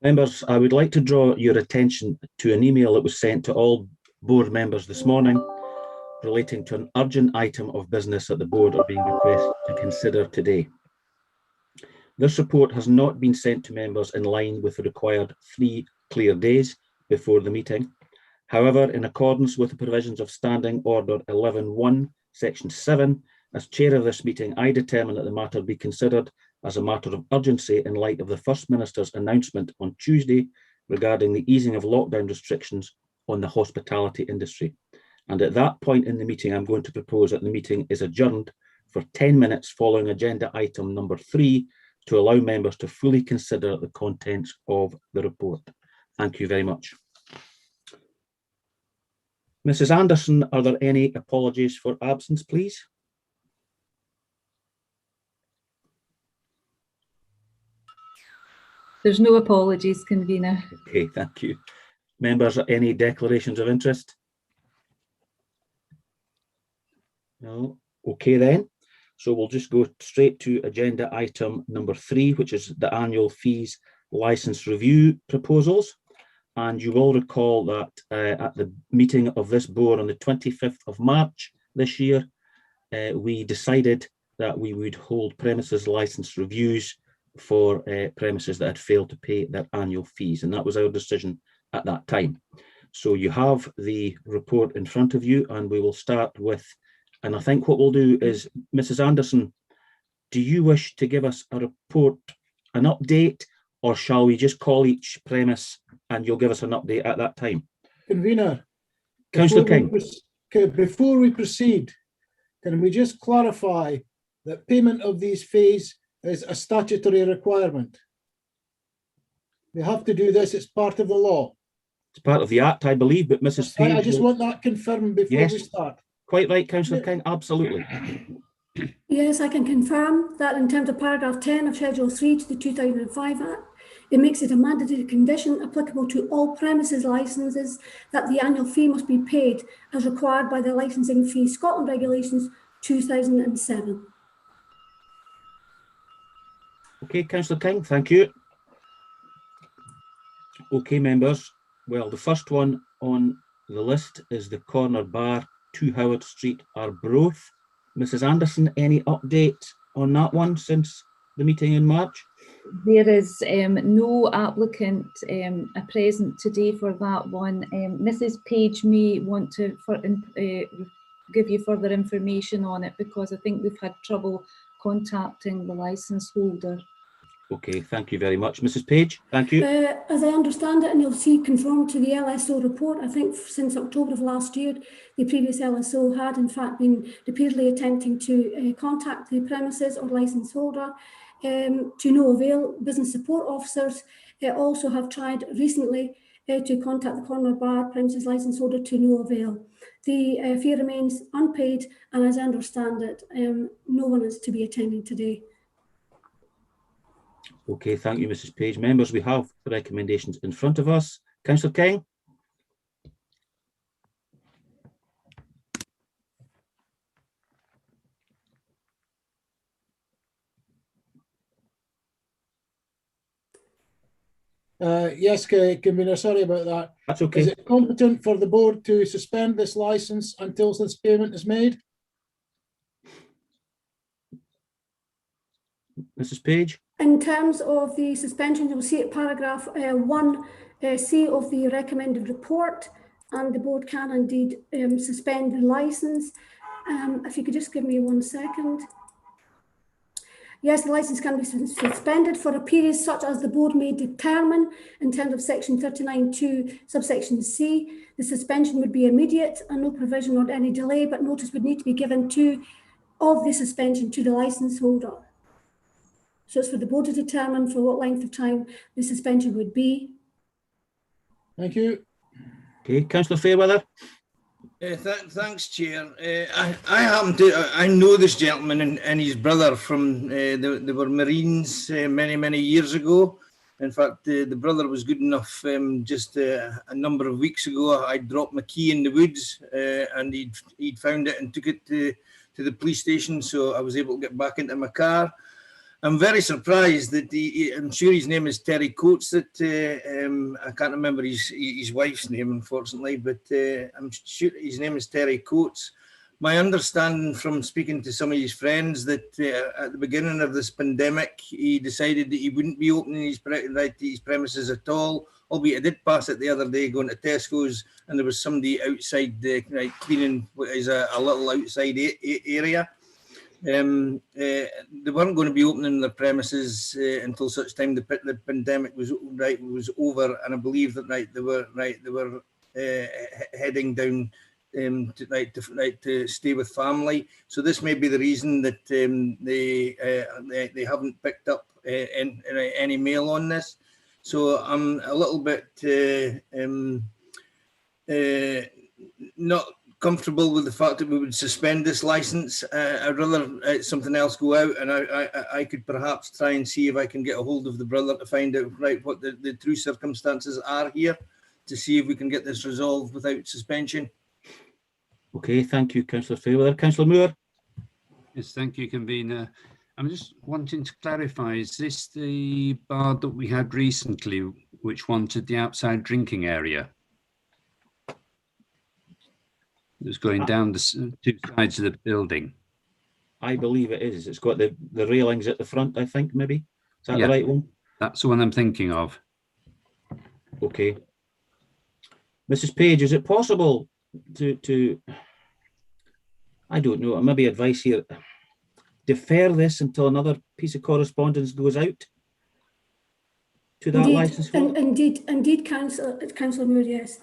Members, I would like to draw your attention to an email that was sent to all board members this morning relating to an urgent item of business that the board are being requested to consider today. This report has not been sent to members in line with the required 3 clear days before the meeting. However, in accordance with the provisions of Standing Order 11.1, Section 7, as chair of this meeting, I determine that the matter be considered as a matter of urgency in light of the First Minister's announcement on Tuesday regarding the easing of lockdown restrictions on the hospitality industry. And at that point in the meeting, I'm going to propose that the meeting is adjourned for 10 minutes following agenda item number 3 to allow members to fully consider the contents of the report. Thank you very much. Mrs. Anderson, are there any apologies for absence, please? There's no apologies, convener. Okay, thank you. Members, any declarations of interest? No. Okay then. So we'll just go straight to agenda item number 3, which is the annual fees license review proposals. And you will recall that at the meeting of this board on the 25th of March this year, we decided that we would hold premises license reviews for premises that had failed to pay their annual fees. And that was our decision at that time. So you have the report in front of you, and we will start with, and I think what we'll do is, Mrs. Anderson, do you wish to give us a report, an update, or shall we just call each premise and you'll give us an update at that time? Convener, Councillor King. Before we proceed, can we just clarify that payment of these fees is a statutory requirement? We have to do this, it's part of the law. It's part of the Act, I believe, but Mrs. Page... I just want that confirmed before we start. Quite right, Councillor King, absolutely. Yes, I can confirm that in terms of paragraph 10 of Schedule 3 to the 2005 Act, it makes it a mandatory condition applicable to all premises licences that the annual fee must be paid as required by the Licensing Fee Scotland Regulations 2007. Okay, Councillor King, thank you. Okay, members. Well, the first one on the list is the corner bar, 2 Howard Street, Arbroath. Mrs. Anderson, any update on that one since the meeting in March? There is no applicant present today for that one. Mrs. Page may want to give you further information on it, because I think we've had trouble contacting the licence holder. Okay, thank you very much. Mrs. Page, thank you. As I understand it, and you'll see conformed to the LSO report, I think since October of last year, the previous LSO had in fact been repeatedly attempting to contact the premises or licence holder to no avail. Business support officers also have tried recently to contact the corner bar premises licence holder to no avail. The fee remains unpaid, and as I understand it, no one is to be attending today. Okay, thank you, Mrs. Page. Members, we have the recommendations in front of us. Councillor King? Yes, Convener, sorry about that. That's okay. Is it competent for the board to suspend this licence until this payment is made? Mrs. Page? In terms of the suspension, you'll see at paragraph 1C of the recommended report, and the board can indeed suspend the licence. If you could just give me 1 second. Yes, the licence can be suspended for a period such as the board may determine in terms of section 39(2) subsection C. The suspension would be immediate and no provision or any delay, but notice would need to be given of the suspension to the licence holder. So it's for the board to determine for what length of time the suspension would be. Thank you. Okay, Councillor Fairweather. Thanks, Chair. I know this gentleman and his brother from, they were Marines many years ago. In fact, the brother was good enough just a number of weeks ago. I dropped my key in the woods and he'd found it and took it to the police station, so I was able to get back into my car. I'm very surprised that I'm sure his name is Terry Coates. That I can't remember his wife's name, unfortunately, but I'm sure his name is Terry Coates. My understanding from speaking to some of his friends that at the beginning of this pandemic, he decided that he wouldn't be opening his premises at all. Albeit I did pass it the other day going to Tesco's, and there was somebody outside cleaning what is a little outside area. They weren't going to be opening their premises until such time the pandemic was over, and I believe that they were heading down to stay with family. So this may be the reason that they haven't picked up any mail on this. So I'm a little bit not comfortable with the fact that we would suspend this license. I'd rather something else go out, and I could perhaps try and see if I can get a hold of the brother to find out what the true circumstances are here, to see if we can get this resolved without suspension. Okay, thank you, Councillor Fairweather. Councillor Moore? Yes, thank you, Convener. I'm just wanting to clarify, is this the bar that we had recently, which wanted the outside drinking area? It was going down the two sides of the building. I believe it is. It's got the railings at the front, I think, maybe. Is that the right one? That's the one I'm thinking of. Okay. Mrs. Page, is it possible to I don't know, maybe advice here, defer this until another piece of correspondence goes out to that licence holder? Indeed, Councillor Moore, yes.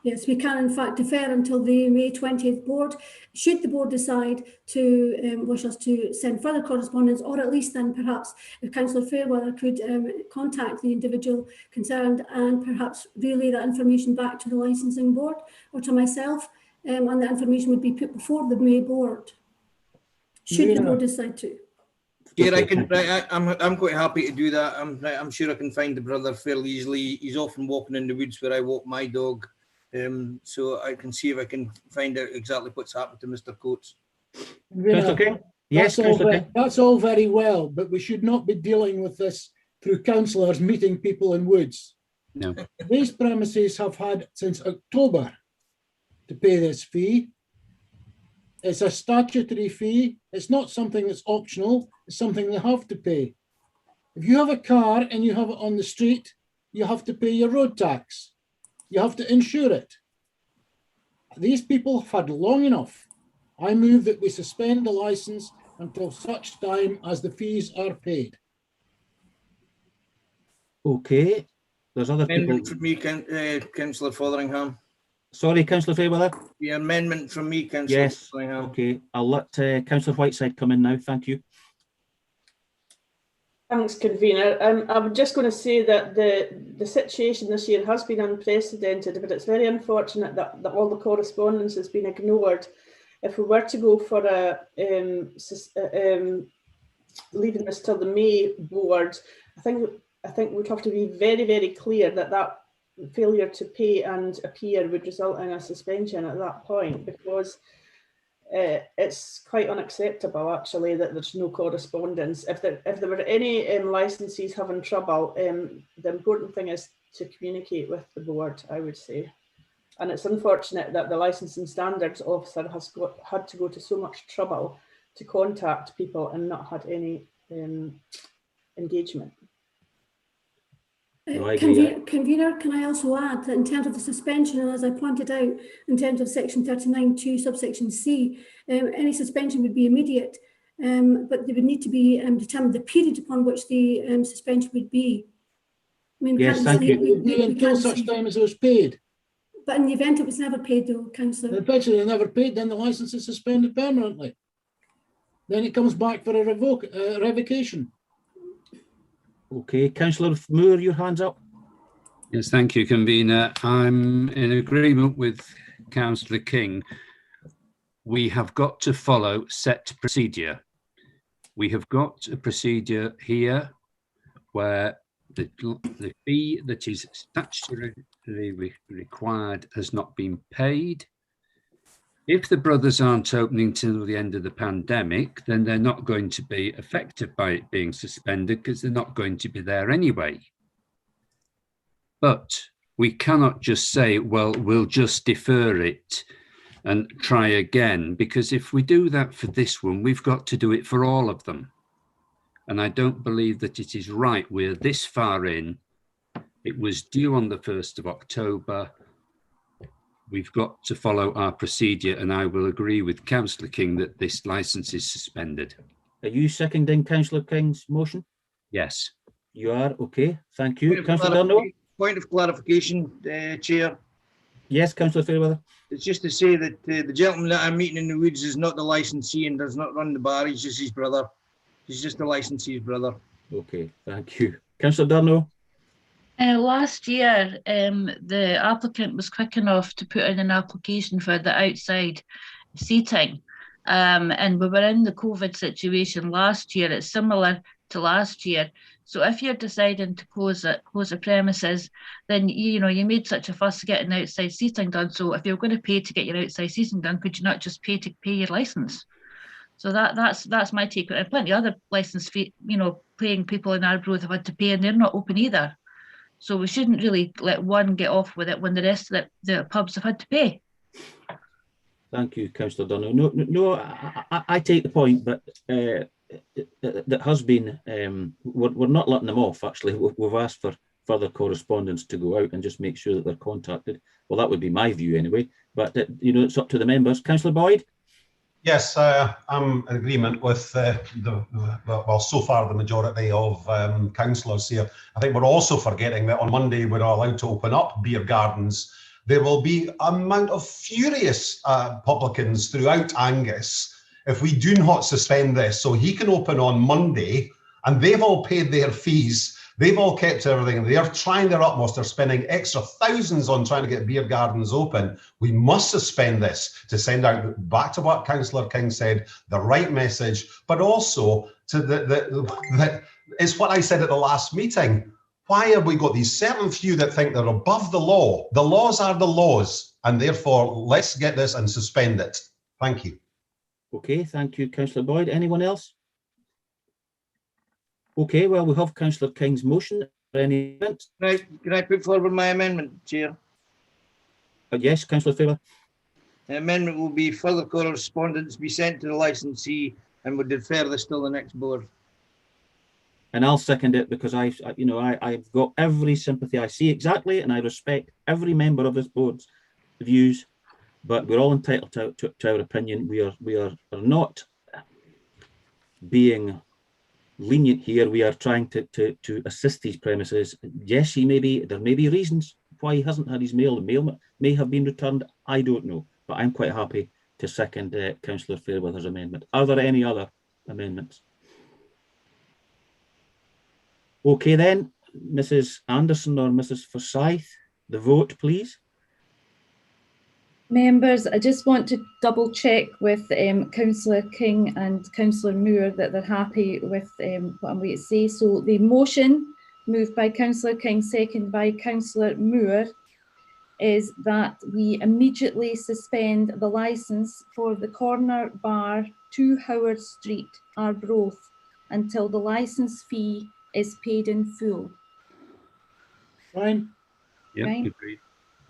Yes, we can in fact defer until the May 20th board. Should the board decide to wish us to send further correspondence, or at least then perhaps if Councillor Fairweather could contact the individual concerned and perhaps relay that information back to the licensing board or to myself, and the information would be put before the May board, should the board decide to. Yeah, I'm quite happy to do that. I'm sure I can find the brother fairly easily. He's often walking in the woods where I walk my dog. So I can see if I can find out exactly what's happened to Mr. Coates. Okay. Yes, that's all very well, but we should not be dealing with this through councillors meeting people in woods. No. These premises have had since October to pay this fee. It's a statutory fee. It's not something that's optional. It's something they have to pay. If you have a car and you have it on the street, you have to pay your road tax. You have to insure it. These people have had long enough. I move that we suspend the licence until such time as the fees are paid. Okay. There's other Amendment people. from me, Councillor Fotheringham. Sorry, Councillor Fairweather. The amendment from me, Councillor. Yes. Okay. I'll let Councillor Whiteside come in now. Thank you. Thanks, Convener. I'm just going to say that the situation this year has been unprecedented, but it's very unfortunate that all the correspondence has been ignored. If we were to go for leaving this till the May board, I think we'd have to be very, very clear that failure to pay and appear would result in a suspension at that point, because it's quite unacceptable actually that there's no correspondence. If there were any licensees having trouble, the important thing is to communicate with the board, I would say. And it's unfortunate that the licensing standards officer has had to go to so much trouble to contact people and not had any engagement. Convener, can I also add that in terms of the suspension, and as I pointed out, in terms of section 39(2) subsection C, any suspension would be immediate, but they would need to be determined the period upon which the suspension would be. I mean, yes, thank you. Until such time as it was paid. But in the event it was never paid, though, Councillor. Eventually, they never paid, then the licence is suspended permanently. Then it comes back for a revocation. Okay, Councillor Moore, your hand's up. Yes, thank you, Convener. I'm in agreement with Councillor King. We have got to follow set procedure. We have got a procedure here where the fee that is statutorily required has not been paid. If the brothers aren't opening till the end of the pandemic, then they're not going to be affected by it being suspended because they're not going to be there anyway. But we cannot just say, well, we'll just defer it and try again, because if we do that for this one, we've got to do it for all of them. And I don't believe that it is right. We're this far in. It was due on the 1st of October. We've got to follow our procedure, and I will agree with Councillor King that this licence is suspended. Are you seconding Councillor King's motion? Yes. You are, okay, thank you. Point of Councillor Darno? Point of clarification, Chair. Yes, Councillor Fairweather? It's just to say that the gentleman that I'm meeting in the woods is not the licensee and does not run the bar. He's just his brother. He's just the licensee's brother. Okay, thank you. Councillor Darno? Last year, the applicant was quick enough to put in an application for the outside seating. And we were in the COVID situation last year. It's similar to last year. So if you're deciding to close the premises, then you made such a fuss getting outside seating done. So if you're going to pay to get your outside seating done, could you not just pay to pay your license? So that's my take. And plenty of other license fee, paying people in Arbroath have had to pay, and they're not open either. So we shouldn't really let one get off with it when the rest of the pubs have had to pay. Thank you, Councillor Darno. No, I take the point, but that has been, we're not letting them off, actually. We've asked for further correspondence to go out and just make sure that they're contacted. Well, that would be my view anyway, but it's up to the members. Councillor Boyd? Yes, I'm in agreement with so far the majority of councillors here. I think we're also forgetting that on Monday we're allowed to open up beer gardens. There will be an amount of furious publicans throughout Angus if we do not suspend this. So he can open on Monday, and they've all paid their fees. They've all kept everything. They're trying their utmost. They're spending extra thousands on trying to get beer gardens open. We must suspend this to send out, back to what Councillor King said, the right message, but also to it's what I said at the last meeting. Why have we got these certain few that think they're above the law? The laws are the laws, and therefore let's get this and suspend it. Thank you. Okay, thank you, Councillor Boyd. Anyone else? Okay, well, we have Councillor King's motion. Any amendments? Can I put forward my amendment, Chair? Yes, Councillor Fairweather. The amendment will be further correspondence be sent to the licensee, and would defer this till the next board. And I'll second it, because I've got every sympathy. I see exactly, and I respect every member of this board's views, but we're all entitled to our opinion. We are not being lenient here. We are trying to assist these premises. Yes, there may be reasons why he hasn't had his mail. The mail may have been returned. I don't know, but I'm quite happy to second Councillor Fairweather's amendment. Are there any other amendments? Okay then, Mrs. Anderson or Mrs. Forsyth, the vote, please. Members, I just want to double check with Councillor King and Councillor Moore that they're happy with what I'm going to say. So the motion moved by Councillor King, seconded by Councillor Moore, is that we immediately suspend the licence for the corner bar 2 Howard Street, Arbroath, until the licence fee is paid in full. Fine. Yeah, Right. agreed.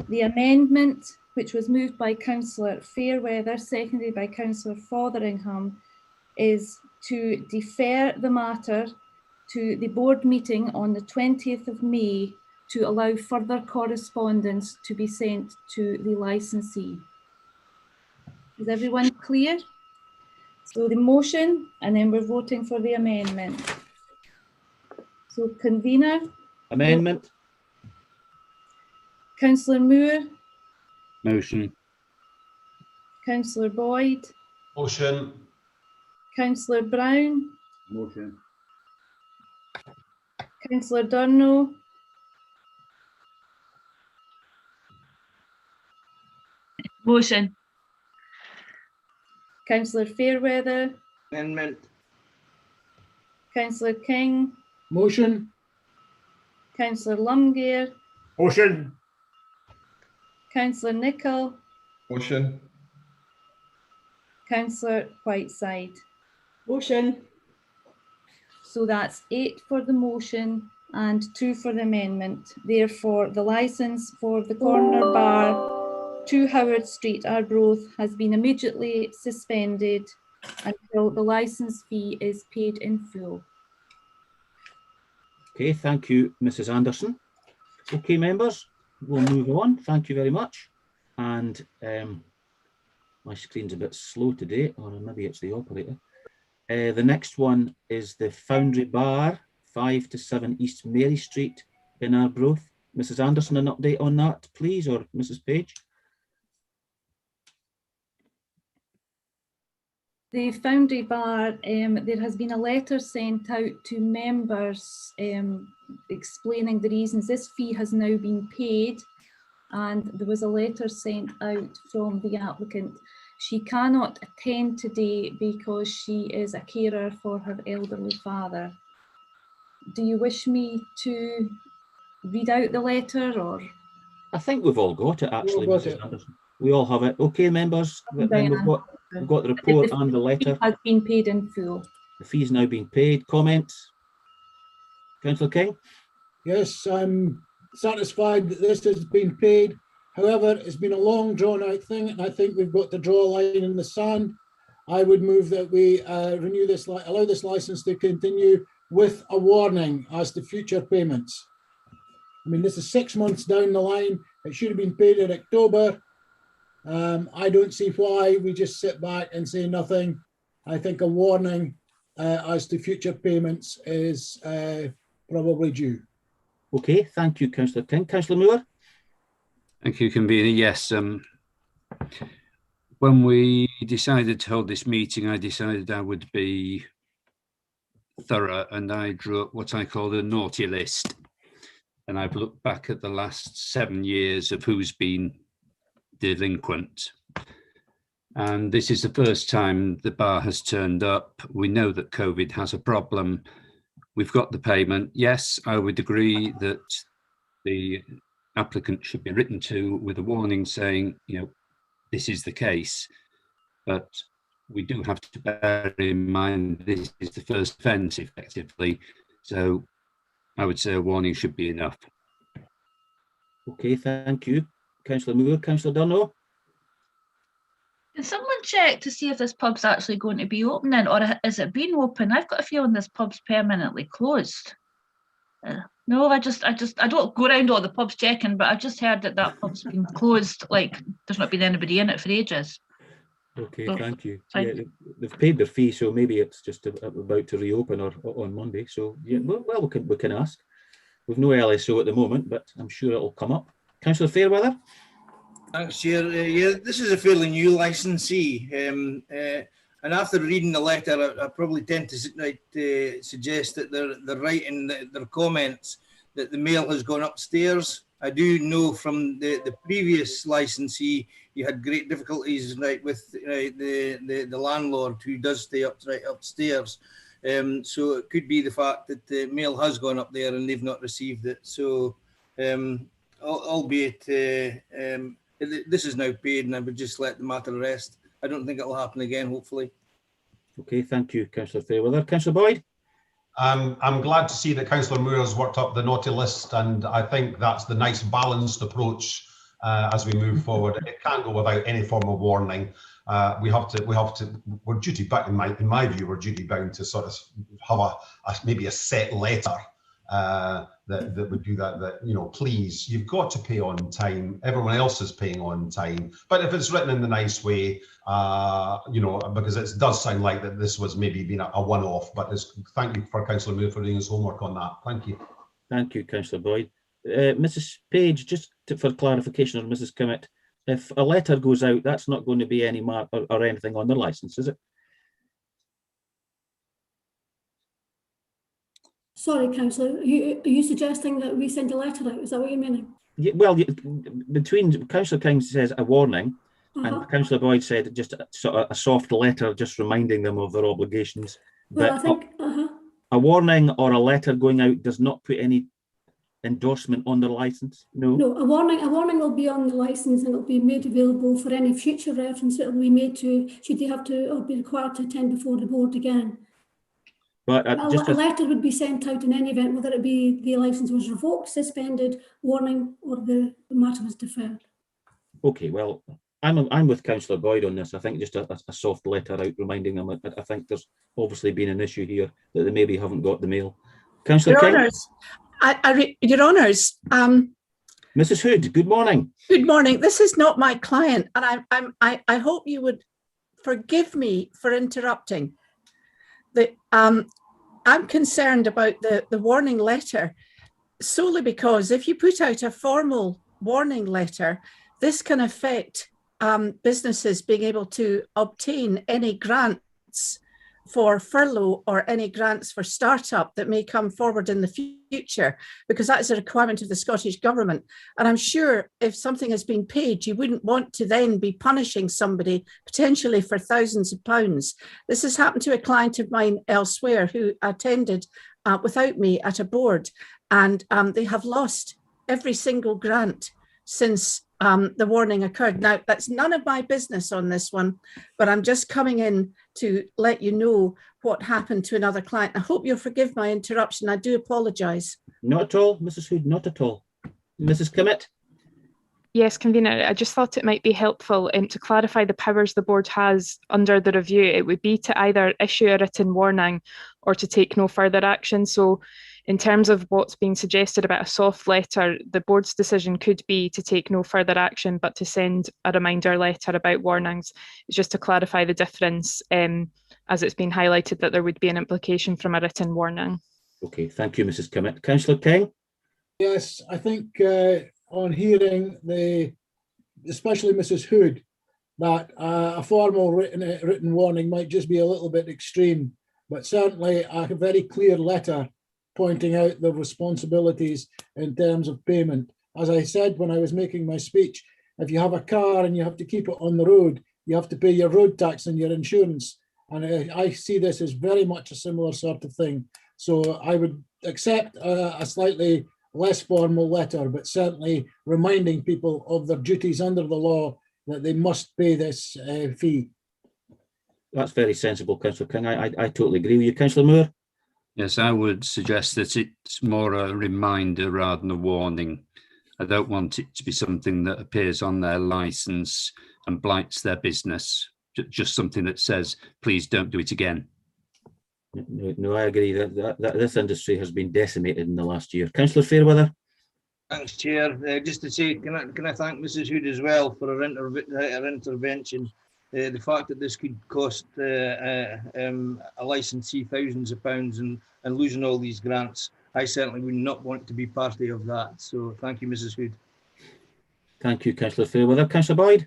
The amendment, which was moved by Councillor Fairweather, seconded by Councillor Fotheringham, is to defer the matter to the board meeting on the 20th of May to allow further correspondence to be sent to the licensee. Is everyone clear? So the motion, and then we're voting for the amendment. So convener? Amendment. Councillor Moore, Motion. Councillor Boyd, Motion. Councillor Brown, Motion. Councillor Darno, Motion. Councillor Fairweather, Amendment. Councillor King, Motion. Councillor Lumgear, Motion. Councillor Nicholl, Motion. Councillor Whiteside. Motion. So that's 8 for the motion and 2 for the amendment. Therefore, the licence for the corner bar 2 Howard Street, Arbroath, has been immediately suspended until the licence fee is paid in full. Okay, thank you, Mrs. Anderson. Okay, members, we'll move on. Thank you very much. And my screen's a bit slow today, or maybe it's the operator. The next one is the Foundry Bar, 5 to 7 East Mary Street in Arbroath. Mrs. Anderson, an update on that, please, or Mrs. Page? The Foundry Bar, there has been a letter sent out to members explaining the reasons. This fee has now been paid, and there was a letter sent out from the applicant. She cannot attend today because she is a carer for her elderly father. Do you wish me to read out the letter, or? I think we've all got it, actually, We've got Mrs. it. Anderson. We all have it. Okay, members, then we've got the report and the letter. It has been paid in full. The fee's now been paid. Comments? Councillor King? Yes, I'm satisfied that this has been paid. However, it's been a long drawn out thing, and I think we've got to draw a line in the sand. I would move that we renew this, allow this licence to continue with a warning as to future payments. I mean, this is 6 months down the line. It should have been paid in October. I don't see why we just sit back and say nothing. I think a warning as to future payments is probably due. Okay, thank you, Councillor King. Councillor Moore? Thank you, Convener. Yes, when we decided to hold this meeting, I decided I would be thorough, and I drew up what I called a naughty list. And I've looked back at the last 7 years of who's been delinquent. And this is the first time the bar has turned up. We know that COVID has a problem. We've got the payment. Yes, I would agree that the applicant should be written to with a warning saying, you know, this is the case. But we do have to bear in mind this is the first offence, effectively. So I would say a warning should be enough. Okay, thank you. Councillor Moore. Councillor Dunno? Can someone check to see if this pub's actually going to be opening, or is it been open? I've got a feeling this pub's permanently closed. No, I don't go around all the pubs checking, but I've just heard that pub's been closed, like there's not been anybody in it for ages. Okay, So, thank you. fine. Yeah, they've paid their fee, so maybe it's just about to reopen or on Monday. So yeah, well, we can ask. We've no LSO at the moment, but I'm sure it'll come up. Councillor Fairweather? Thanks, Chair. Yeah, this is a fairly new licensee, and after reading the letter, I probably tend to suggest that they're right in their comments that the mail has gone upstairs. I do know from the previous licensee you had great difficulties with the landlord who does stay upstairs. So it could be the fact that the mail has gone up there and they've not received it. So albeit this is now paid, and I would just let the matter rest. I don't think it'll happen again, hopefully. Okay, thank you, Councillor Fairweather. Councillor Boyd? I'm glad to see that Councillor Moore has worked up the naughty list, and I think that's the nice balanced approach as we move forward. It can't go without any form of warning. We're duty bound, in my view, we're duty bound to sort of have maybe a set letter that would do that, you know, please, you've got to pay on time. Everyone else is paying on time. But if it's written in the nice way, you know, because it does sound like that this was maybe been a one-off, but thank you for Councillor Moore for doing his homework on that. Thank you. Thank you, Councillor Boyd. Mrs. Page, just for clarification, or Mrs. Kimmett, if a letter goes out, that's not going to be any mark or anything on the licence, is it? Sorry, Councillor, are you suggesting that we send a letter out? Is that what you're meaning? Yeah, well, between Councillor King says a warning, and Councillor Boyd said just a soft letter, just reminding them of their obligations. Well, but I think a warning or a letter going out does not put any endorsement on the licence? No? No, a warning will be on the licence and it'll be made available for any future reference. It'll be made to, should they have to or be required to attend before the board again. But A letter would be sent out in any event, whether it be the licence was revoked, suspended, warning, or the matter was deferred. Okay, well, I'm with Councillor Boyd on this. I think just a soft letter out reminding them. I think there's obviously been an issue here that they maybe haven't got the mail. Councillor Your King? Honours, Your Honours, Mrs. Hood, good morning. good morning. This is not my client, and I hope you would forgive me for interrupting. I'm concerned about the warning letter solely because if you put out a formal warning letter, this can affect businesses being able to obtain any grants for furlough or any grants for startup that may come forward in the future, because that is a requirement of the Scottish Government. And I'm sure if something has been paid, you wouldn't want to then be punishing somebody potentially for thousands of pounds. This has happened to a client of mine elsewhere who attended without me at a board, and they have lost every single grant since the warning occurred. Now, that's none of my business on this one, but I'm just coming in to let you know what happened to another client. I hope you'll forgive my interruption. I do apologise. Not at all, Mrs. Hood, not at all. Mrs. Kimmett? Yes, convener. I just thought it might be helpful to clarify the powers the board has under the review. It would be to either issue a written warning or to take no further action. So in terms of what's being suggested about a soft letter, the board's decision could be to take no further action, but to send a reminder letter about warnings. It's just to clarify the difference, as it's been highlighted that there would be an implication from a written warning. Okay, thank you, Mrs. Kimmett. Councillor King? Yes, I think on hearing especially Mrs. Hood, that a formal written warning might just be a little bit extreme, but certainly a very clear letter pointing out the responsibilities in terms of payment. As I said when I was making my speech, if you have a car and you have to keep it on the road, you have to pay your road tax and your insurance. And I see this as very much a similar sort of thing. So I would accept a slightly less formal letter, but certainly reminding people of their duties under the law, that they must pay this fee. That's very sensible, Councillor King. I totally agree with you. Councillor Moore? Yes, I would suggest that it's more a reminder rather than a warning. I don't want it to be something that appears on their licence and blights their business. Just something that says, please don't do it again. No, I agree that this industry has been decimated in the last year. Councillor Fairweather? Thanks, Chair. Just to say, can I thank Mrs. Hood as well for her intervention. The fact that this could cost a licensee thousands of pounds and losing all these grants, I certainly would not want to be party of that. So thank you, Mrs. Hood. Thank you, Councillor Fairweather. Councillor Boyd?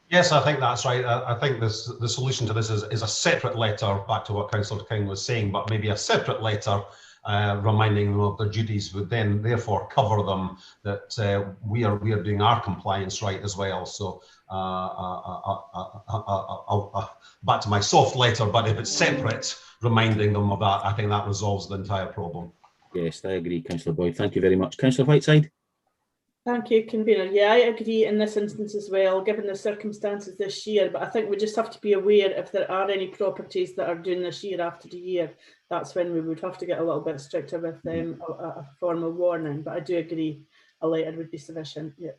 Yes, I think that's right. I think the solution to this is a separate letter, back to what Councillor King was saying, but maybe a separate letter reminding them of their duties would then therefore cover them that we are doing our compliance right as well. So back to my soft letter, but if it's separate, reminding them of that, I think that resolves the entire problem. Yes, I agree, Councillor Boyd. Thank you very much. Councillor Whiteside? Thank you, Convener. Yeah, I agree in this instance as well, given the circumstances this year, but I think we just have to be aware if there are any properties that are doing this year after the year, that's when we would have to get a little bit stricter with a formal warning, but I do agree a letter would be sufficient. Yeah.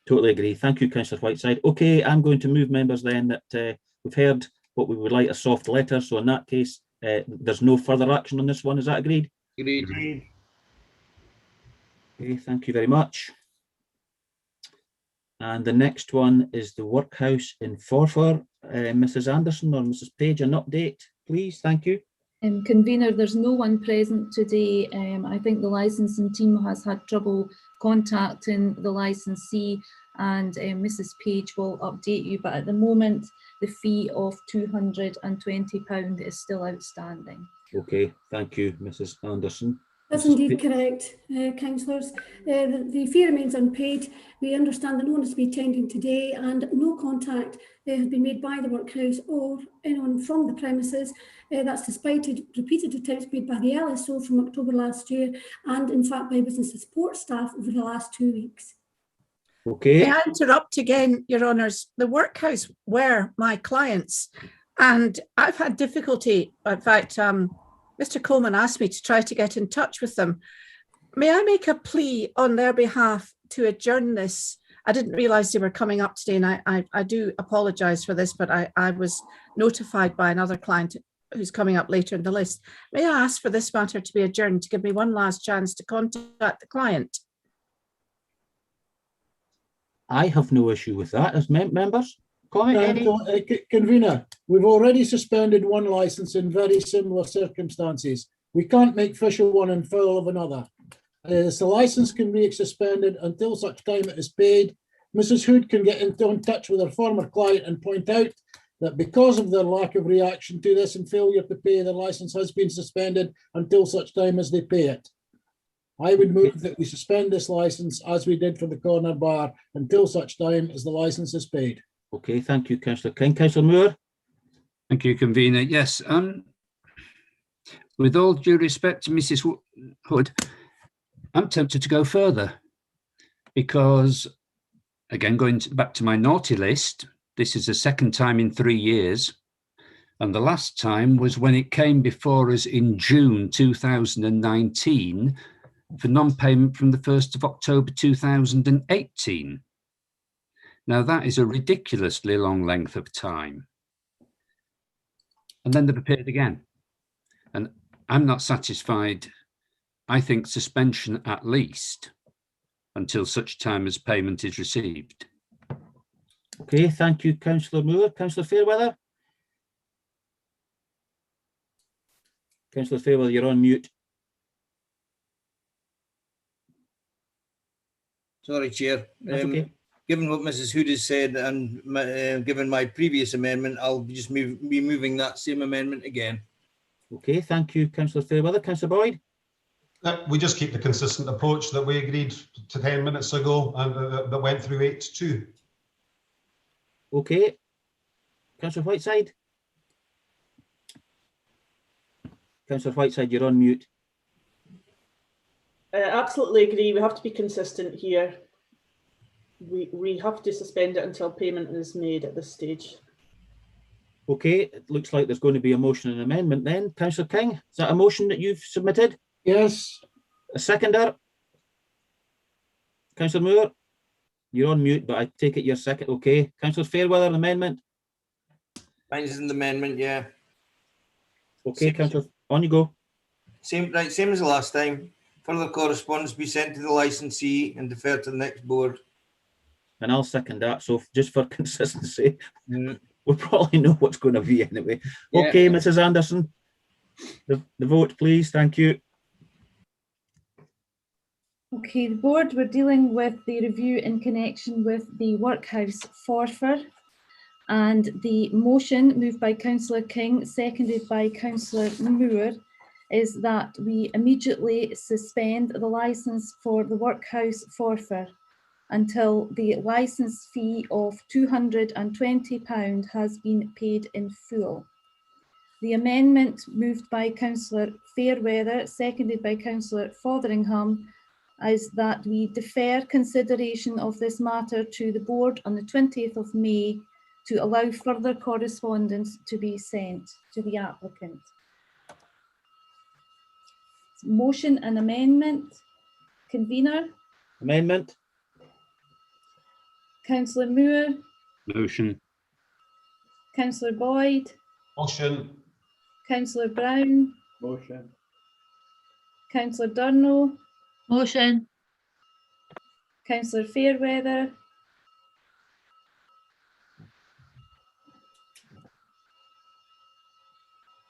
Totally agree. Thank you, Councillor Whiteside. Okay, I'm going to move members then that we've heard what we would like a soft letter. So in that case, there's no further action on this one. Is that agreed? Agreed. Okay, thank you very much. And the next one is the workhouse in Forfar. Mrs. Anderson or Mrs. Page, an update, please. Thank you. Convener, there's no one present today. I think the licensing team has had trouble contacting the licensee, and Mrs. Page will update you, but at the moment the fee of £220 is still outstanding. Okay, thank you, Mrs. Anderson. That's indeed correct, councillors. The fee remains unpaid. We understand that no one is to be attending today and no contact has been made by the workhouse or anyone from the premises. That's despite repeated attempts made by the LSO from October last year and in fact by business support staff over the last 2 weeks. Okay. May I interrupt again, Your Honours? The workhouse were my clients and I've had difficulty. In fact, Mr. Coleman asked me to try to get in touch with them. May I make a plea on their behalf to adjourn this? I didn't realise they were coming up today, and I do apologise for this, but I was notified by another client who's coming up later in the list. May I ask for this matter to be adjourned to give me one last chance to contact the client? I have no issue with that as members. Comment, any? Convener, we've already suspended one licence in very similar circumstances. We can't make fish of one and fowl of another. The licence can be suspended until such time it is paid. Mrs. Hood can get in touch with her former client and point out that because of their lack of reaction to this and failure to pay, the licence has been suspended until such time as they pay it. I would move that we suspend this licence as we did for the corner bar until such time as the licence is paid. Okay, thank you, Councillor King. Councillor Moore? Thank you, convener. Yes, with all due respect to Mrs. Hood, I'm tempted to go further because, again, going back to my naughty list, this is the second time in 3 years. And the last time was when it came before us in June 2019 for non-payment from the 1st of October 2018. Now, that is a ridiculously long length of time. And then they've appeared again. And I'm not satisfied. I think suspension at least until such time as payment is received. Okay, thank you, Councillor Moore. Councillor Fairweather? Councillor Fairweather, you're on mute. Sorry, Chair. That's okay. Given what Mrs. Hood has said and given my previous amendment, I'll just be moving that same amendment again. Okay, thank you, Councillor Fairweather. Councillor Boyd? We just keep the consistent approach that we agreed to 10 minutes ago and that went through 8-2. Okay. Councillor Whiteside? Councillor Whiteside, you're on mute. Absolutely agree. We have to be consistent here. We have to suspend it until payment is made at this stage. Okay, it looks like there's going to be a motion and amendment then. Councillor King, is that a motion that you've submitted? Yes. A seconder? Councillor Moore? You're on mute, but I take it you're second. Okay. Councillor Fairweather, an amendment? Mine is an amendment, yeah. Okay, Councillor, on you go. Same as the last time. Further correspondence be sent to the licensee and defer to the next board. And I'll second that. So just for consistency, we'll probably know what's going to be anyway. Yeah. Okay, Mrs. Anderson, the vote, please. Thank you. Okay, the board were dealing with the review in connection with the workhouse forfeit, and the motion moved by Councillor King, seconded by Councillor Moore, is that we immediately suspend the licence for the workhouse forfeit until the licence fee of £220 has been paid in full. The amendment moved by Councillor Fairweather, seconded by Councillor Fotheringham, is that we defer consideration of this matter to the board on the 20th of May to allow further correspondence to be sent to the applicant. Motion and amendment. Convener? Amendment. Councillor Moore? Motion. Councillor Boyd? Motion. Councillor Brown? Motion. Councillor Durno? Motion. Councillor Fairweather?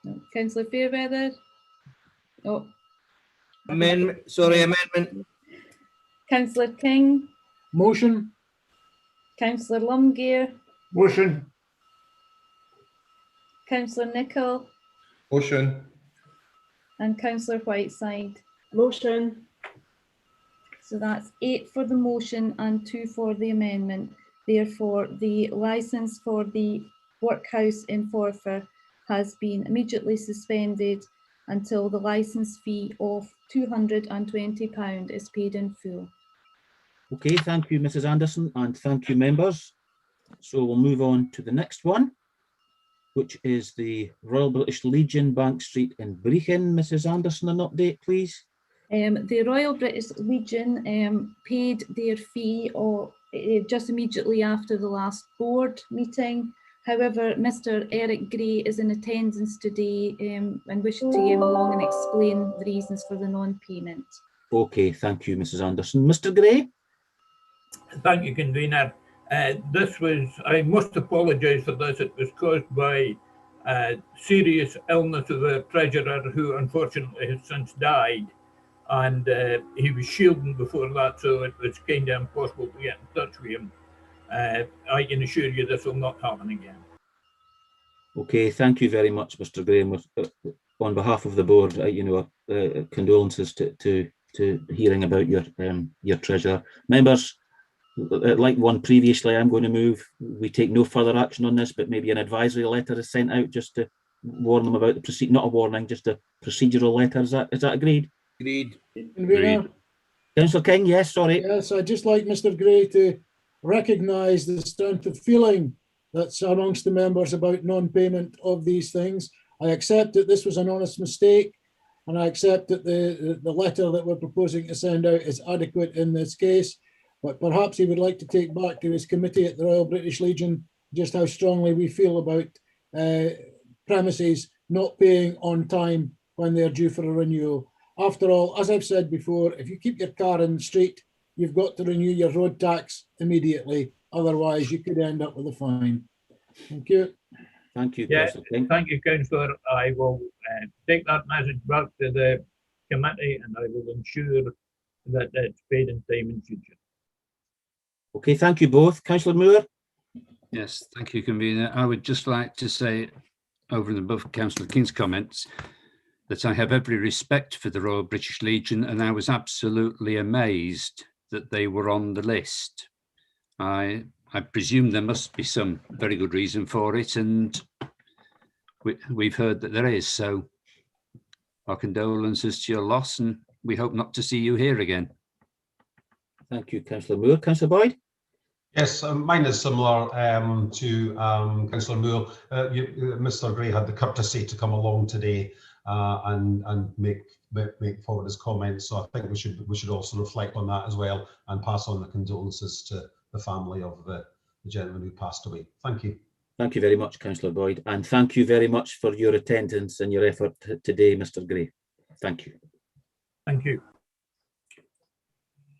No. Councillor Fairweather? Oh. Amendment, sorry, amendment. Councillor King? Motion. Councillor Lumgear? Motion. Councillor Nicholl? Motion. And Councillor Whiteside. Motion. So that's 8 for the motion and 2 for the amendment. Therefore, the licence for the workhouse in Forfar has been immediately suspended until the licence fee of £220 is paid in full. Okay, thank you, Mrs. Anderson, and thank you, members. So we'll move on to the next one, which is the Royal British Legion, Bank Street in Brechin. Mrs. Anderson, an update, please. The Royal British Legion paid their fee just immediately after the last board meeting. However, Mr. Eric Gray is in attendance today and wishes to come along and explain the reasons for the non-payment. Okay, thank you, Mrs. Anderson. Mr. Gray? Thank you, convener. I must apologise for this. It was caused by serious illness of a treasurer who unfortunately has since died. And he was shielding before that, so it was kind of impossible to get in touch with him. I can assure you this will not happen again. Okay, thank you very much, Mr. Graham. On behalf of the board, condolences to hearing about your treasurer. Members, like one previously, I'm going to move. We take no further action on this, but maybe an advisory letter is sent out just to warn them about the procedure. Not a warning, just a procedural letter. Is that agreed? Agreed. Councillor King, yes, sorry. Yes, I'd just like Mr. Gray to recognise the strength of feeling that's amongst the members about non-payment of these things. I accept that this was an honest mistake, and I accept that the letter that we're proposing to send out is adequate in this case, but perhaps he would like to take back to his committee at the Royal British Legion just how strongly we feel about premises not paying on time when they're due for a renewal. After all, as I've said before, if you keep your car in the street, you've got to renew your road tax immediately. Otherwise, you could end up with a fine. Thank you. Thank you, Yeah, Councillor King. thank you, Councillor. I will take that message back to the committee and I will ensure that it's paid in time in future. Okay, thank you both. Councillor Moore? Yes, thank you, convener. I would just like to say, over and above Councillor King's comments, that I have every respect for the Royal British Legion, and I was absolutely amazed that they were on the list. I presume there must be some very good reason for it, and we've heard that there is. So our condolences to your loss, and we hope not to see you here again. Thank you, Councillor Moore. Councillor Boyd? Yes, mine is similar to Councillor Moore. Mr. Gray had the courtesy to come along today and make forward his comments. So I think we should also reflect on that as well and pass on the condolences to the family of the gentleman who passed away. Thank you. Thank you very much, Councillor Boyd, and thank you very much for your attendance and your effort today, Mr. Gray. Thank you. Thank you.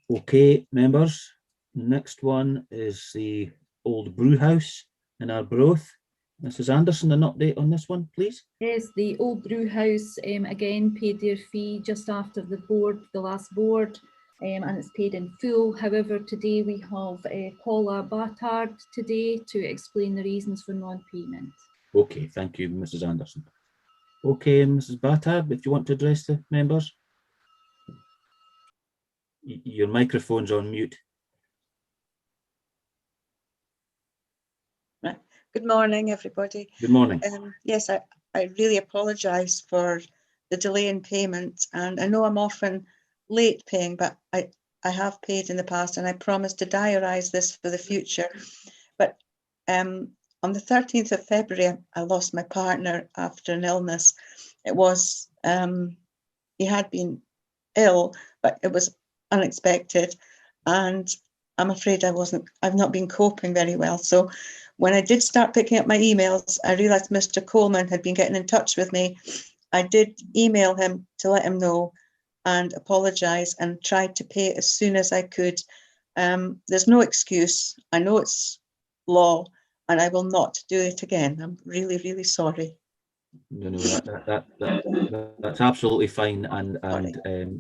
Okay, members, next one is the old brew house in Arbroath. Mrs. Anderson, an update on this one, please. Yes, the old brew house again paid their fee just after the last board, and it's paid in full. However, today we have Paula Battard today to explain the reasons for non-payment. Okay, thank you, Mrs. Anderson. Okay, Mrs. Battard, if you want to address the members. Your microphone's on mute. Good morning, everybody. Good morning. Yes, I really apologise for the delay in payment, and I know I'm often late paying, but I have paid in the past, and I promise to diarise this for the future. But on the 13th of February, I lost my partner after an illness. It was, he had been ill, but it was unexpected, and I'm afraid I've not been coping very well. So when I did start picking up my emails, I realised Mr. Coleman had been getting in touch with me. I did email him to let him know and apologise and tried to pay as soon as I could. There's no excuse. I know it's law and I will not do it again. I'm really, really sorry. No, that's absolutely fine, and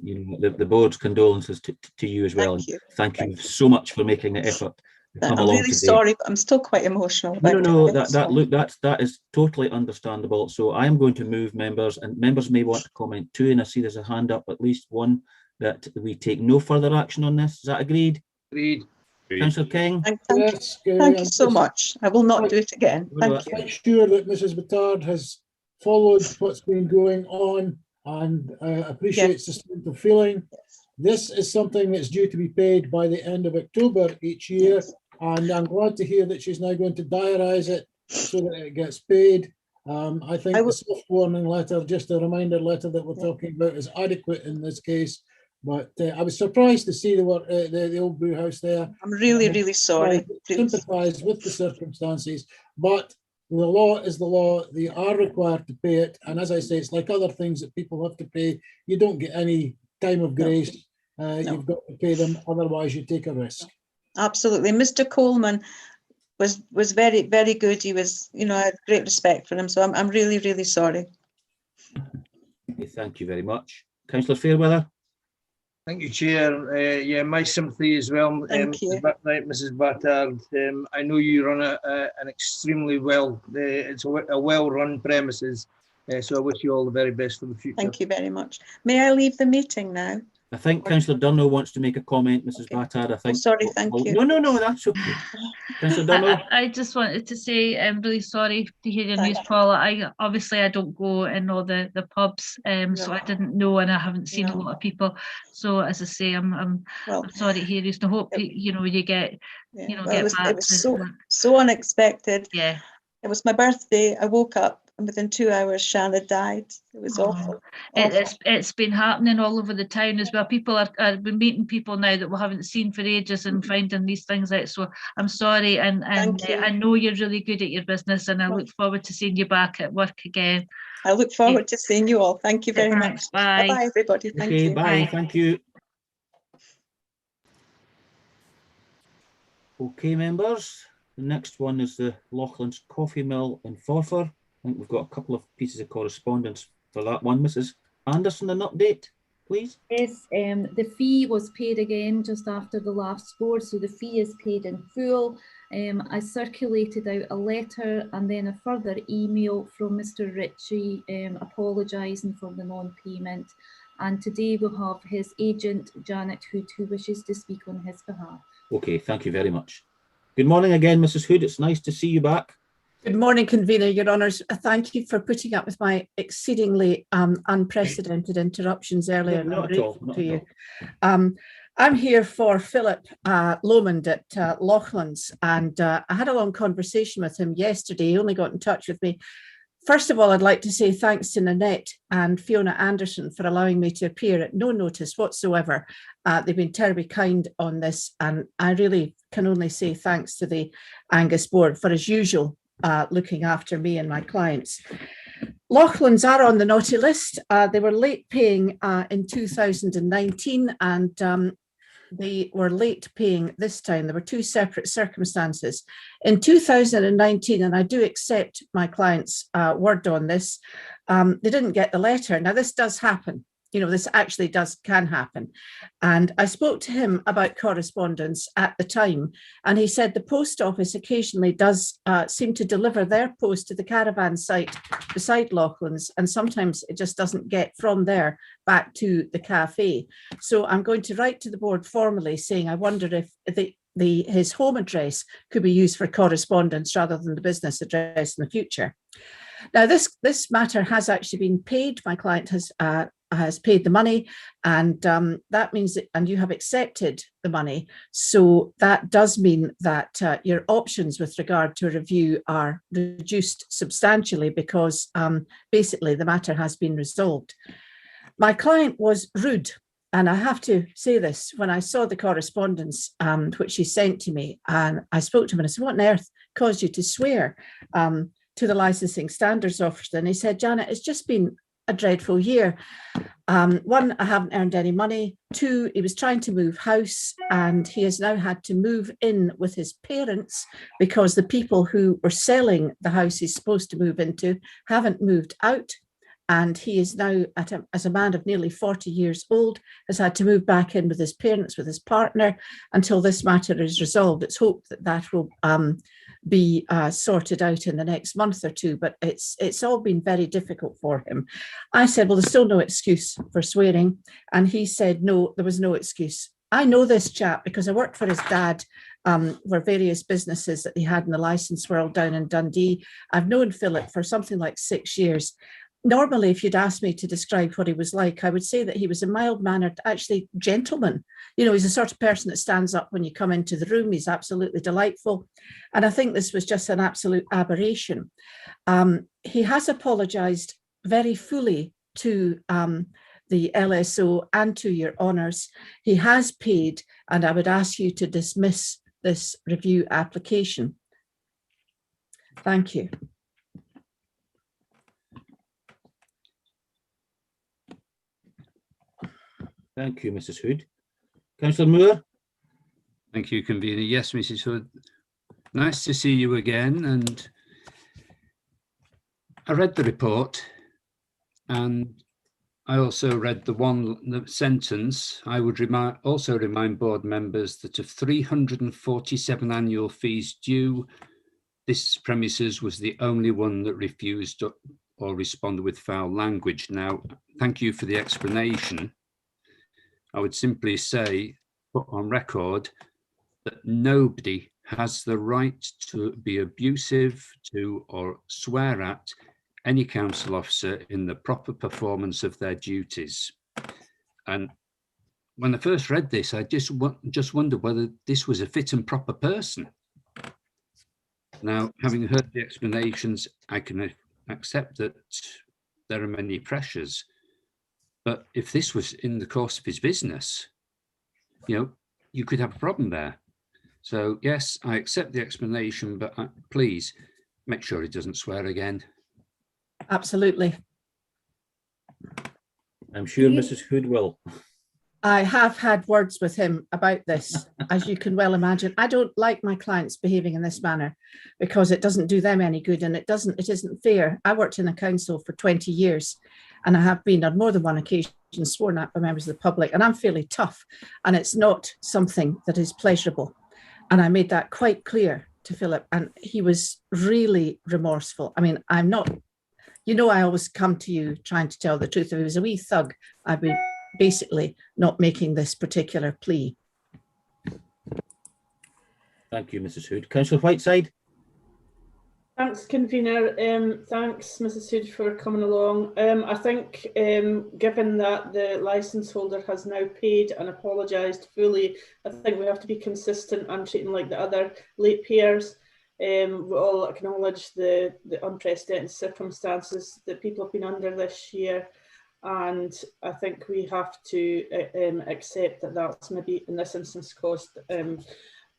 you know, the board's condolences to you as well. Thank you. Thank you so much for making the effort come I'm along really today. sorry, but I'm still quite emotional about No, it. look, that is totally understandable. So I am going to move members, and members may want to comment too. And I see there's a hand up, at least one, that we take no further action on this. Is that agreed? Agreed. Councillor King? Thank Yes, you so much. I will not do it again. Thank you. Make sure that Mrs. Battard has followed what's been going on and appreciates the strength of feeling. This is something that's due to be paid by the end of October each year, and I'm glad to hear that she's now going to diarise it so that it gets paid. I think the soft warning letter, just a reminder letter that we're talking about, is adequate in this case. But I was surprised to see the old brew house there. I'm really sorry. I sympathise with the circumstances, but the law is the law. They are required to pay it. And as I say, it's like other things that people have to pay. You don't get any time of grace. You've got to pay them, otherwise you take a risk. Absolutely. Mr. Coleman was very good. He was, I had great respect for him. So I'm really sorry. Okay, thank you very much. Councillor Fairweather? Thank you, Chair. Yeah, my sympathy as well. Thank you. Mrs. Battard. I know you run an extremely well, it's a well-run premises. So I wish you all the very best for the future. Thank you very much. May I leave the meeting now? I think Councillor Dunno wants to make a comment, Mrs. Battard. I think. Sorry, thank you. No, that's okay. Councillor Dunno. I just wanted to say I'm really sorry to hear your news, Paula. I don't go in all the pubs, so I didn't know, and I haven't seen a lot of people. So as I say, I'm sorry to hear this. And I hope you get get back. It was so unexpected. Yeah. It was my birthday. I woke up, and within 2 hours, Shan had died. It was awful. It's been happening all over the town as well. People are been meeting people now that we haven't seen for ages and finding these things out. So I'm sorry, and I know you're really good at your business, and I look forward to seeing you back at work again. I look forward to seeing you all. Thank you very much. Bye. Bye, everybody. Thank you. Bye. Thank you. Okay, members. The next one is the Loughlin's Coffee Mill in Forfar. I think we've got a couple of pieces of correspondence for that one. Mrs. Anderson, an update, please. Yes, the fee was paid again just after the last board, so the fee is paid in full. I circulated out a letter and then a further email from Mr. Ritchie apologising for the non-payment. And today we'll have his agent, Janet Hood, who wishes to speak on his behalf. Okay, thank you very much. Good morning again, Mrs. Hood. It's nice to see you back. Good morning, Convener, Your Honours. Thank you for putting up with my exceedingly unprecedented interruptions earlier. Not at all. To you. I'm here for Philip Lomond at Loughlin's, and I had a long conversation with him yesterday. He only got in touch with me. First of all, I'd like to say thanks to Nanette and Fiona Anderson for allowing me to appear at no notice whatsoever. They've been terribly kind on this, and I really can only say thanks to the Angus board for, as usual, looking after me and my clients. Loughlin's are on the naughty list. They were late paying in 2019, and they were late paying this time. There were two separate circumstances. In 2019, and I do accept my client's word on this, they didn't get the letter. Now, this does happen. This actually can happen. And I spoke to him about correspondence at the time, and he said the post office occasionally does seem to deliver their post to the caravan site beside Loughlin's, and sometimes it just doesn't get from there back to the cafe. So I'm going to write to the board formally saying I wonder if his home address could be used for correspondence rather than the business address in the future. Now, this matter has actually been paid. My client has paid the money, and that means that, and you have accepted the money. So that does mean that your options with regard to a review are reduced substantially, because basically the matter has been resolved. My client was rude, and I have to say this, when I saw the correspondence which she sent to me, and I spoke to him and I said, what on earth caused you to swear to the licensing standards officer? And he said, Janet, it's just been a dreadful year. One, I haven't earned any money. Two, he was trying to move house, and he has now had to move in with his parents because the people who were selling the house he's supposed to move into haven't moved out. And he is now, as a man of nearly 40 years old, has had to move back in with his parents, with his partner, until this matter is resolved. It's hoped that that will be sorted out in the next month or two, but it's all been very difficult for him. I said, well, there's still no excuse for swearing. And he said, no, there was no excuse. I know this chap because I worked for his dad for various businesses that he had in the licence world down in Dundee. I've known Philip for something like 6 years. Normally, if you'd asked me to describe what he was like, I would say that he was a mild-mannered, actually gentleman. You know, he's the sort of person that stands up when you come into the room. He's absolutely delightful. And I think this was just an absolute aberration. He has apologised very fully to the LSO and to your honours. He has paid, and I would ask you to dismiss this review application. Thank you. Thank you, Mrs. Hood. Councillor Moore? Thank you, Convener. Yes, Mrs. Hood. Nice to see you again. And I read the report, and I also read the sentence. I would also remind board members that of 347 annual fees due, this premises was the only one that refused or responded with foul language. Now, thank you for the explanation. I would simply say, put on record, that nobody has the right to be abusive to or swear at any council officer in the proper performance of their duties. And when I first read this, I just wondered whether this was a fit and proper person. Now, having heard the explanations, I can accept that there are many pressures. But if this was in the course of his business, you know, you could have a problem there. So yes, I accept the explanation, but please make sure he doesn't swear again. Absolutely. I'm sure Mrs. Hood will. I have had words with him about this, as you can well imagine. I don't like my clients behaving in this manner because it doesn't do them any good, and it isn't fair. I worked in a council for 20 years and I have been on more than one occasion sworn at by members of the public, and I'm fairly tough, and it's not something that is pleasurable. And I made that quite clear to Philip, and he was really remorseful. I mean, I'm not, you know, I always come to you trying to tell the truth. If he was a wee thug, I'd be basically not making this particular plea. Thank you, Mrs. Hood. Councillor Whiteside? Thanks, Convener. Thanks, Mrs. Hood, for coming along. I think, given that the licence holder has now paid and apologised fully, I think we have to be consistent and treat them like the other late payers. We all acknowledge the unprecedented circumstances that people have been under this year, and I think we have to accept that that's maybe in this instance caused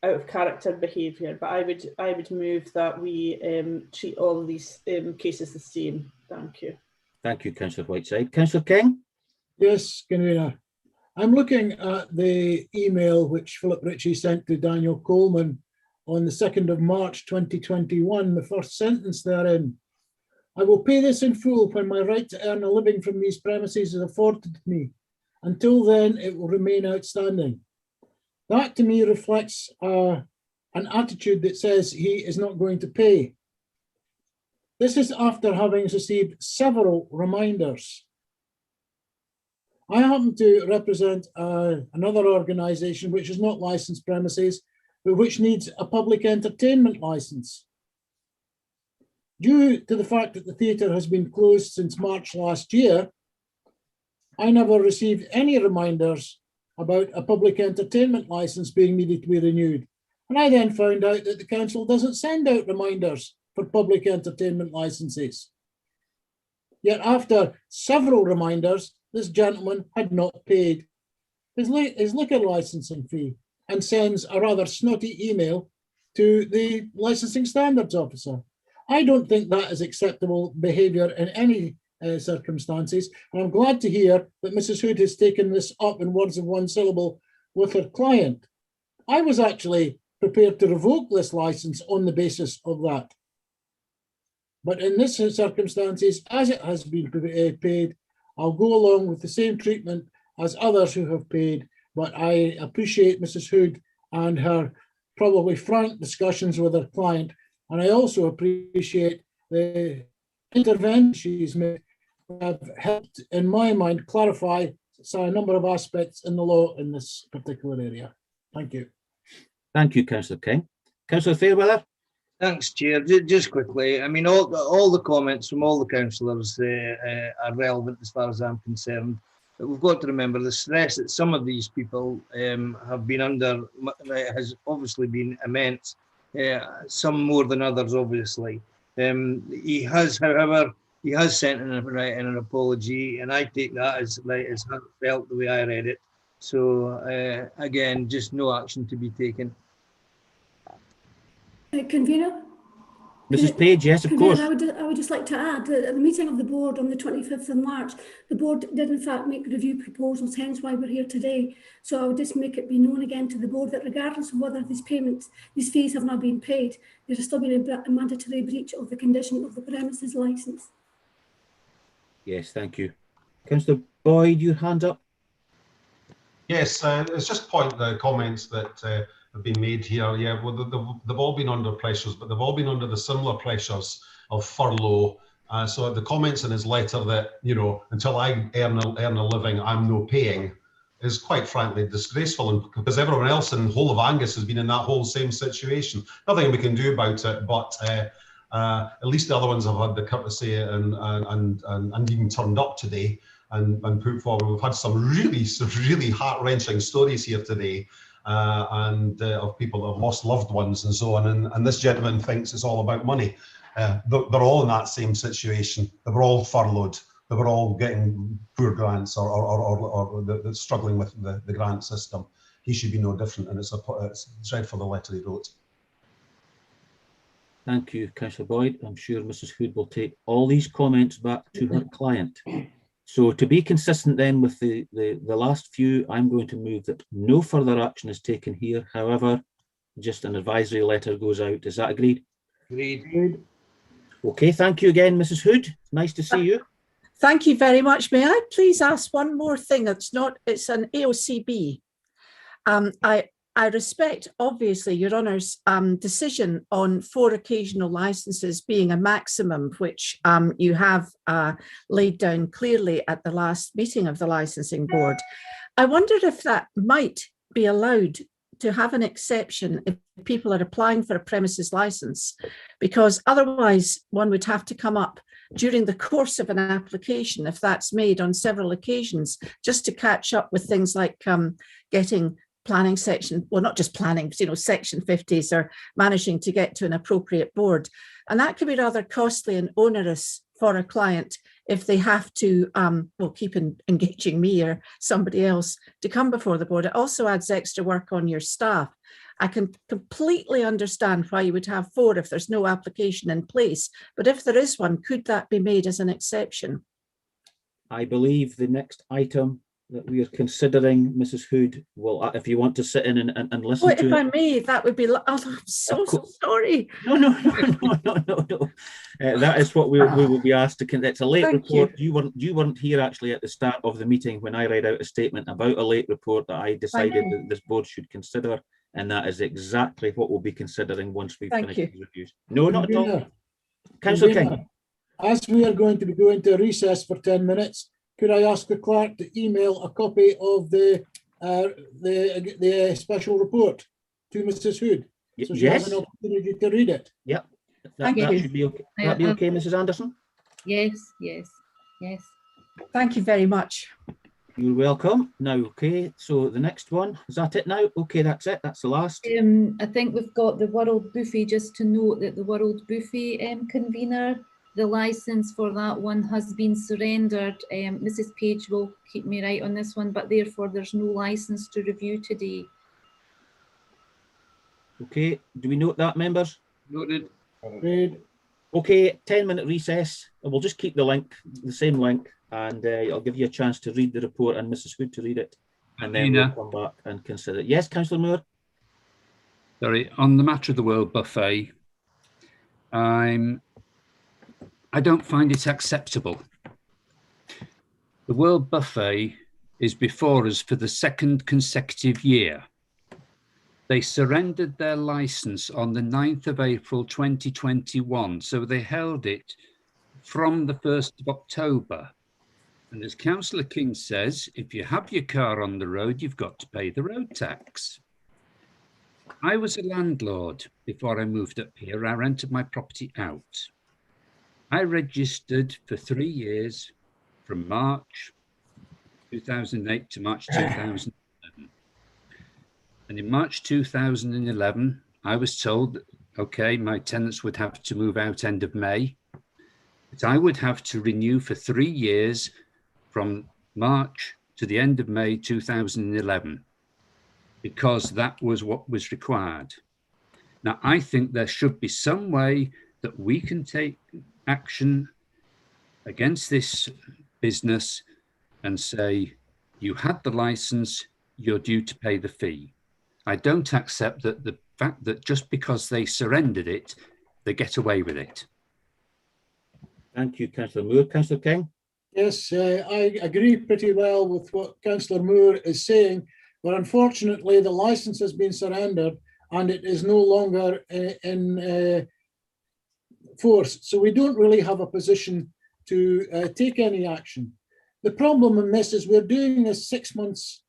out of character behaviour. But I would move that we treat all of these cases the same. Thank you. Thank you, Councillor Whiteside. Councillor King? Yes, Convener. I'm looking at the email which Philip Ritchie sent to Daniel Coleman on the 2nd of March 2021, the first sentence therein. I will pay this in full when my right to earn a living from these premises is afforded to me. Until then, it will remain outstanding. That to me reflects an attitude that says he is not going to pay. This is after having received several reminders. I happen to represent another organisation which is not licensed premises, but which needs a public entertainment licence. Due to the fact that the theatre has been closed since March last year, I never received any reminders about a public entertainment licence being needed to be renewed. And I then found out that the council doesn't send out reminders for public entertainment licences. Yet after several reminders, this gentleman had not paid his liquor licensing fee and sends a rather snotty email to the licensing standards officer. I don't think that is acceptable behaviour in any circumstances, and I'm glad to hear that Mrs. Hood has taken this up in words of one syllable with her client. I was actually prepared to revoke this licence on the basis of that. But in this circumstances, as it has been paid, I'll go along with the same treatment as others who have paid. But I appreciate Mrs. Hood and her probably frank discussions with her client. And I also appreciate the intervention she's made, have helped, in my mind, clarify a number of aspects in the law in this particular area. Thank you. Thank you, Councillor King. Councillor Fairweather. Thanks, Chair. Just quickly, I mean, all the comments from all the councillors are relevant as far as I'm concerned. But we've got to remember the stress that some of these people have been under has obviously been immense. Some more than others, obviously. He has, however, he has sent in an apology, and I take that as heartfelt the way I read it. So again, just no action to be taken. Convener? Mrs. Page, yes, of Convener, course. I would just like to add that at the meeting of the board on the 25th of March, the board did in fact make review proposals, hence why we're here today. So I would just make it be known again to the board that regardless of whether these fees have not been paid, there has still been a mandatory breach of the condition of the premises licence. Yes, thank you. Councillor Boyd, your hand up. Yes, it's just point the comments that have been made here. Yeah, well, they've all been under pressures, but they've all been under the similar pressures of furlough. So the comments in his letter that, you know, until I earn a living, I'm no paying, is quite frankly disgraceful, and because everyone else in the whole of Angus has been in that whole same situation. Nothing we can do about it, but at least the other ones have had the courtesy and even turned up today and put forward. We've had some really heart-wrenching stories here today, of people that have lost loved ones and so on. And this gentleman thinks it's all about money. They're all in that same situation. They were all furloughed. They were all getting poor grants or struggling with the grant system. He should be no different, and it's dreadful the letter he wrote. Thank you, Councillor Boyd. I'm sure Mrs. Hood will take all these comments back to her client. So to be consistent then with the last few, I'm going to move that no further action is taken here. However, just an advisory letter goes out. Is that agreed? Agreed. Okay, thank you again, Mrs. Hood. Nice to see you. Thank you very much. May I please ask one more thing? It's an AOCB. I respect, obviously, Your Honour's decision on 4 occasional licences being a maximum, which you have laid down clearly at the last meeting of the licensing board. I wondered if that might be allowed to have an exception if people are applying for a premises licence, because otherwise one would have to come up during the course of an application, if that's made on several occasions, just to catch up with things like getting planning section, well, not just planning, but, you know, section 50s, or managing to get to an appropriate board. And that can be rather costly and onerous for a client if they have to, well, keep engaging me or somebody else to come before the board. It also adds extra work on your staff. I can completely understand why you would have 4 if there's no application in place. But if there is one, could that be made as an exception? I believe the next item that we are considering, Mrs. Hood, well, if you want to sit in and listen to it. If I may, that would be, oh, I'm so sorry. No. That is what we will be asked to, it's a late report. You weren't here actually at the start of the meeting when I read out a statement about a late report that I decided that this board should consider, and that is exactly what we'll be considering once we've finished these reviews. No, not at all. Councillor King. As we are going to be going to recess for 10 minutes, could I ask the clerk to email a copy of the special report to Mrs. Hood, so she has an opportunity to read it? Yep, that should be okay. That be okay, Mrs. Anderson? Yes. Thank you very much. You're welcome. Now, okay, so the next one, is that it now? Okay, that's it. That's the last. I think we've got the World Buffet. Just to note that the World Buffet convener, the licence for that one has been surrendered. Mrs. Page will keep me right on this one, but therefore there's no licence to review today. Okay, do we note that, members? Noted. Okay, 10-minute recess, and we'll just keep the link, the same link, and I'll give you a chance to read the report and Mrs. Hood to read it, and then we'll come back and consider it. Yes, Councillor Moore? Sorry, on the matter of the World Buffet, I'm I don't find it acceptable. The World Buffet is before us for the second consecutive year. They surrendered their license on the 9th of April 2021, so they held it from the 1st of October. And as Councillor King says, if you have your car on the road, you've got to pay the road tax. I was a landlord before I moved up here. I rented my property out. I registered for 3 years from March 2008 to March 2011. And in March 2011, I was told that, okay, my tenants would have to move out end of May, but I would have to renew for 3 years from March to the end of May 2011, because that was what was required. Now, I think there should be some way that we can take action against this business and say, you had the license, you're due to pay the fee. I don't accept that the fact that just because they surrendered it, they get away with it. Thank you, Councillor Moore. Councillor King? Yes, I agree pretty well with what Councillor Moore is saying, but unfortunately the licence has been surrendered and it is no longer in force. So we don't really have a position to take any action. The problem in this is we're doing this 6 months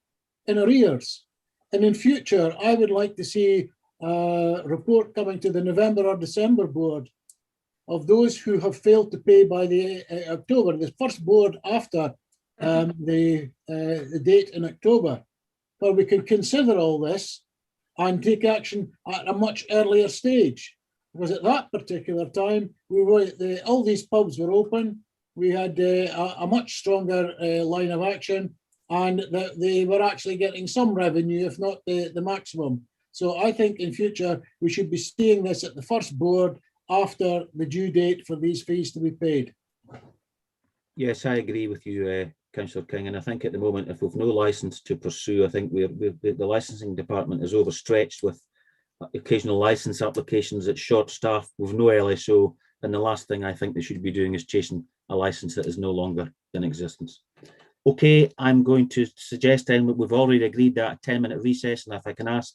in arrears. And in future, I would like to see a report coming to the November or December board of those who have failed to pay by the October, the first board after the date in October, where we can consider all this and take action at a much earlier stage. Because at that particular time, all these pubs were open. We had a much stronger line of action, and that they were actually getting some revenue, if not the maximum. So I think in future, we should be seeing this at the first board after the due date for these fees to be paid. Yes, I agree with you, Councillor King, and I think at the moment, if we've no licence to pursue, I think the licensing department is overstretched with occasional licence applications. It's short staff, we've no LSO, and the last thing I think they should be doing is chasing a licence that is no longer in existence. Okay, I'm going to suggest then that we've already agreed that a 10-minute recess, and if I can ask